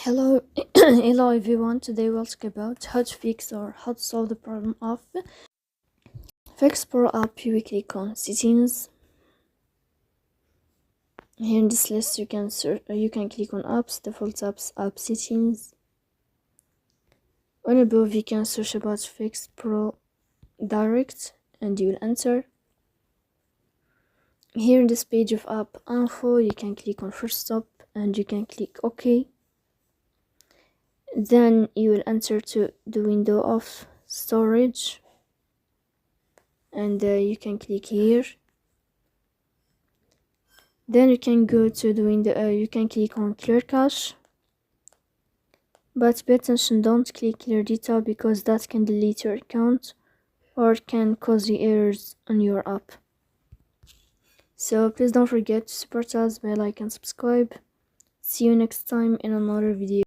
Hello, hello everyone. Today we'll talk about how to fix or how to solve the problem of FxPro app. You will click on settings. Here in this list, you can click on apps, default apps, app settings. On above, you can search about FxPro Direct, and you will enter. Here in this page of app info, you can click on first stop, and you can click OK. Then you will enter to the window of storage, and you can click here. Then you can go to the window, you can click on clear cache, but pay attention, don't click clear data because that can delete your account or can cause you errors on your app. So please don't forget to support us by like and subscribe. See you next time in another video.